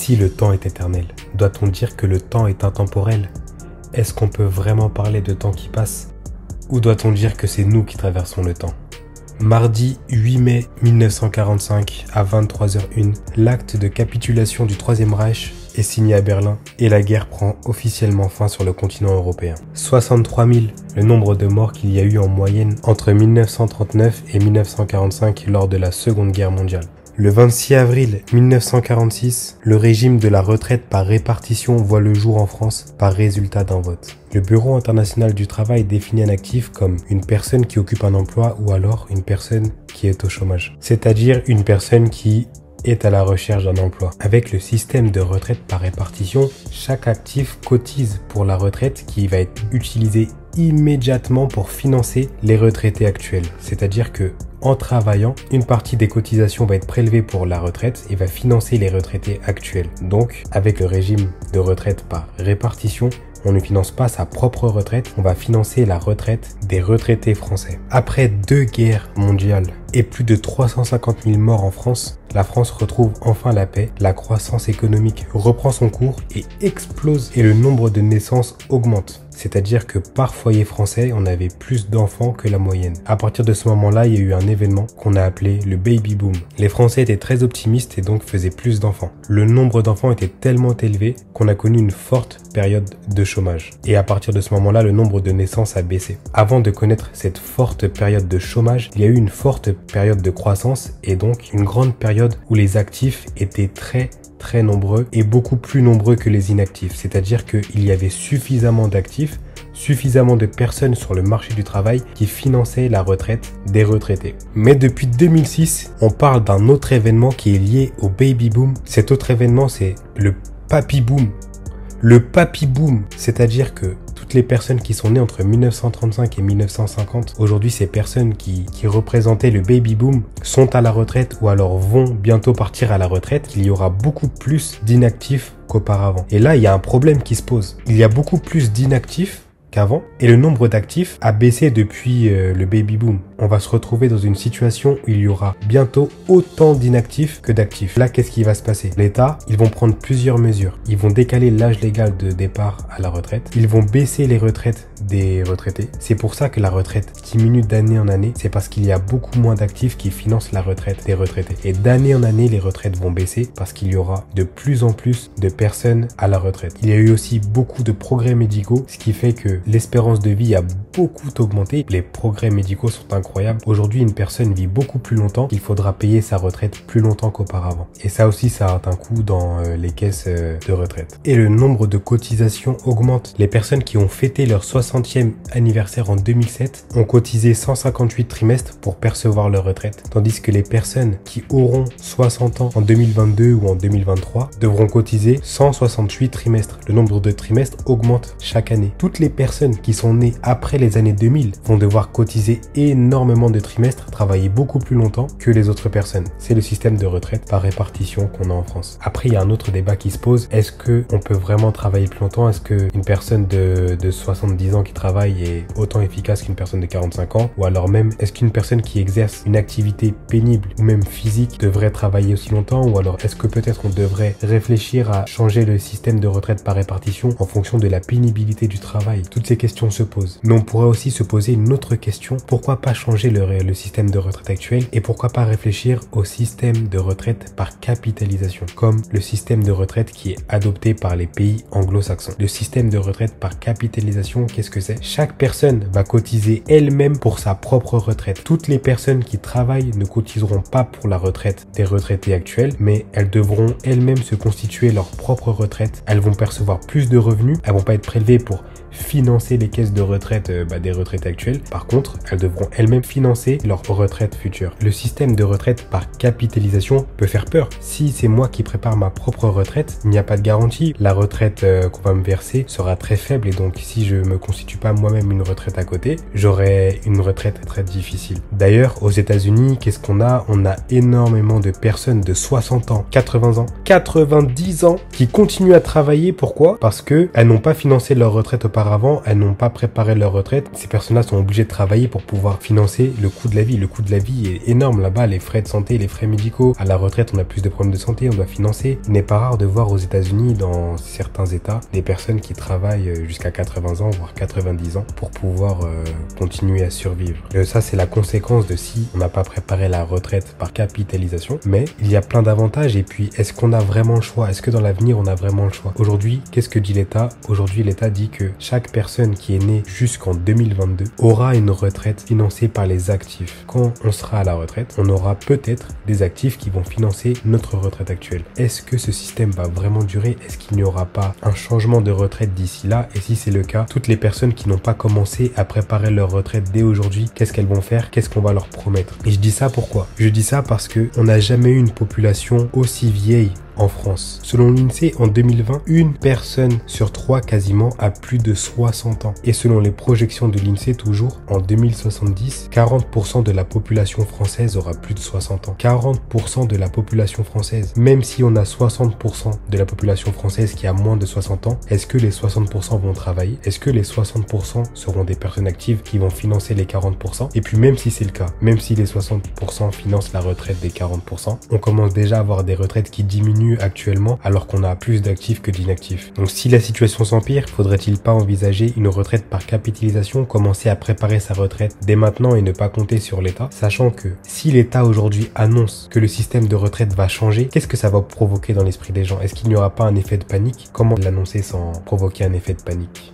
Si le temps est éternel, doit-on dire que le temps est intemporel? Est-ce qu'on peut vraiment parler de temps qui passe? Ou doit-on dire que c'est nous qui traversons le temps? Mardi 8 mai 1945 à 23h01, l'acte de capitulation du Troisième Reich est signé à Berlin et la guerre prend officiellement fin sur le continent européen. 63 000, le nombre de morts qu'il y a eu en moyenne entre 1939 et 1945 lors de la Seconde Guerre mondiale. Le 26 avril 1946, le régime de la retraite par répartition voit le jour en France par résultat d'un vote. Le Bureau international du travail définit un actif comme une personne qui occupe un emploi ou alors une personne qui est au chômage, c'est-à-dire une personne qui est à la recherche d'un emploi. Avec le système de retraite par répartition, chaque actif cotise pour la retraite qui va être utilisée immédiatement pour financer les retraités actuels. C'est-à-dire que en travaillant, une partie des cotisations va être prélevée pour la retraite et va financer les retraités actuels. Donc, avec le régime de retraite par répartition, on ne finance pas sa propre retraite, on va financer la retraite des retraités français. Après 2 guerres mondiales et plus de 350 000 morts en France, la France retrouve enfin la paix, la croissance économique reprend son cours et explose et le nombre de naissances augmente. C'est-à-dire que par foyer français, on avait plus d'enfants que la moyenne. À partir de ce moment-là, il y a eu un événement qu'on a appelé le baby boom. Les Français étaient très optimistes et donc faisaient plus d'enfants. Le nombre d'enfants était tellement élevé qu'on a connu une forte période de chômage. Et à partir de ce moment-là, le nombre de naissances a baissé. Avant de connaître cette forte période de chômage, il y a eu une forte période de croissance et donc une grande période où les actifs étaient très nombreux et beaucoup plus nombreux que les inactifs. C'est-à-dire qu'il y avait suffisamment d'actifs, suffisamment de personnes sur le marché du travail qui finançaient la retraite des retraités. Mais depuis 2006, on parle d'un autre événement qui est lié au baby boom. Cet autre événement, c'est le papy boom. Le papy boom, c'est-à-dire que toutes les personnes qui sont nées entre 1935 et 1950, aujourd'hui ces personnes qui représentaient le baby boom sont à la retraite ou alors vont bientôt partir à la retraite, il y aura beaucoup plus d'inactifs qu'auparavant. Et là, il y a un problème qui se pose. Il y a beaucoup plus d'inactifs qu'avant et le nombre d'actifs a baissé depuis le baby boom. On va se retrouver dans une situation où il y aura bientôt autant d'inactifs que d'actifs. Là, qu'est-ce qui va se passer? L'État, ils vont prendre plusieurs mesures. Ils vont décaler l'âge légal de départ à la retraite. Ils vont baisser les retraites des retraités. C'est pour ça que la retraite diminue d'année en année. C'est parce qu'il y a beaucoup moins d'actifs qui financent la retraite des retraités. Et d'année en année, les retraites vont baisser parce qu'il y aura de plus en plus de personnes à la retraite. Il y a eu aussi beaucoup de progrès médicaux, ce qui fait que l'espérance de vie a beaucoup augmenté. Les progrès médicaux sont incroyables. Aujourd'hui, une personne vit beaucoup plus longtemps. Il faudra payer sa retraite plus longtemps qu'auparavant. Et ça aussi, ça a un coût dans les caisses de retraite. Et le nombre de cotisations augmente. Les personnes qui ont fêté leur 60e anniversaire en 2007 ont cotisé 158 trimestres pour percevoir leur retraite. Tandis que les personnes qui auront 60 ans en 2022 ou en 2023 devront cotiser 168 trimestres. Le nombre de trimestres augmente chaque année. Toutes les personnes qui sont nées après les années 2000 vont devoir cotiser énormément de trimestres, travailler beaucoup plus longtemps que les autres personnes. C'est le système de retraite par répartition qu'on a en France. Après, il y a un autre débat qui se pose. Est-ce qu'on peut vraiment travailler plus longtemps? Est-ce qu'une personne de 70 ans qui travaille est autant efficace qu'une personne de 45 ans? Ou alors même, est-ce qu'une personne qui exerce une activité pénible ou même physique devrait travailler aussi longtemps? Ou alors est-ce que peut-être on devrait réfléchir à changer le système de retraite par répartition en fonction de la pénibilité du travail? Toutes ces questions se posent. Mais on pourrait aussi se poser une autre question. Pourquoi pas changer le système de retraite actuel et pourquoi pas réfléchir au système de retraite par capitalisation, comme le système de retraite qui est adopté par les pays anglo-saxons. Le système de retraite par capitalisation, qu'est-ce que c'est? Chaque personne va cotiser elle-même pour sa propre retraite. Toutes les personnes qui travaillent ne cotiseront pas pour la retraite des retraités actuels, mais elles devront elles-mêmes se constituer leur propre retraite. Elles vont percevoir plus de revenus, elles vont pas être prélevées pour financer les caisses de retraite des retraites actuelles. Par contre, elles devront elles-mêmes financer leur retraite future. Le système de retraite par capitalisation peut faire peur. Si c'est moi qui prépare ma propre retraite, il n'y a pas de garantie. La retraite qu'on va me verser sera très faible et donc si je me constitue pas moi-même une retraite à côté, j'aurai une retraite très difficile. D'ailleurs, aux États-Unis, qu'est-ce qu'on a? On a énormément de personnes de 60 ans, 80 ans, 90 ans qui continuent à travailler. Pourquoi? Parce que elles n'ont pas financé leur retraite auparavant. auparavant, elles n'ont pas préparé leur retraite. Ces personnes-là sont obligées de travailler pour pouvoir financer le coût de la vie. Le coût de la vie est énorme là-bas, les frais de santé, les frais médicaux. À la retraite, on a plus de problèmes de santé, on doit financer. Il n'est pas rare de voir aux États-Unis, dans certains États, des personnes qui travaillent jusqu'à 80 ans, voire 90 ans, pour pouvoir continuer à survivre. Et ça, c'est la conséquence de si on n'a pas préparé la retraite par capitalisation. Mais il y a plein d'avantages. Et puis, est-ce qu'on a vraiment le choix? Est-ce que dans l'avenir, on a vraiment le choix? Aujourd'hui, qu'est-ce que dit l'État? Aujourd'hui, l'État dit que chaque personne qui est née jusqu'en 2022 aura une retraite financée par les actifs. Quand on sera à la retraite, on aura peut-être des actifs qui vont financer notre retraite actuelle. Est-ce que ce système va vraiment durer? Est-ce qu'il n'y aura pas un changement de retraite d'ici là? Et si c'est le cas, toutes les personnes qui n'ont pas commencé à préparer leur retraite dès aujourd'hui, qu'est-ce qu'elles vont faire? Qu'est-ce qu'on va leur promettre? Et je dis ça pourquoi? Je dis ça parce que on n'a jamais eu une population aussi vieille en France. Selon l'INSEE, en 2020, une personne sur 3 quasiment a plus de 60 ans. Et selon les projections de l'INSEE, toujours, en 2070, 40% de la population française aura plus de 60 ans. 40% de la population française. Même si on a 60% de la population française qui a moins de 60 ans, est-ce que les 60% vont travailler? Est-ce que les 60% seront des personnes actives qui vont financer les 40%? Et puis même si c'est le cas, même si les 60% financent la retraite des 40%, on commence déjà à avoir des retraites qui diminuent actuellement alors qu'on a plus d'actifs que d'inactifs. Donc si la situation s'empire, faudrait-il pas envisager une retraite par capitalisation, commencer à préparer sa retraite dès maintenant et ne pas compter sur l'État, sachant que si l'État aujourd'hui annonce que le système de retraite va changer, qu'est-ce que ça va provoquer dans l'esprit des gens? Est-ce qu'il n'y aura pas un effet de panique? Comment l'annoncer sans provoquer un effet de panique?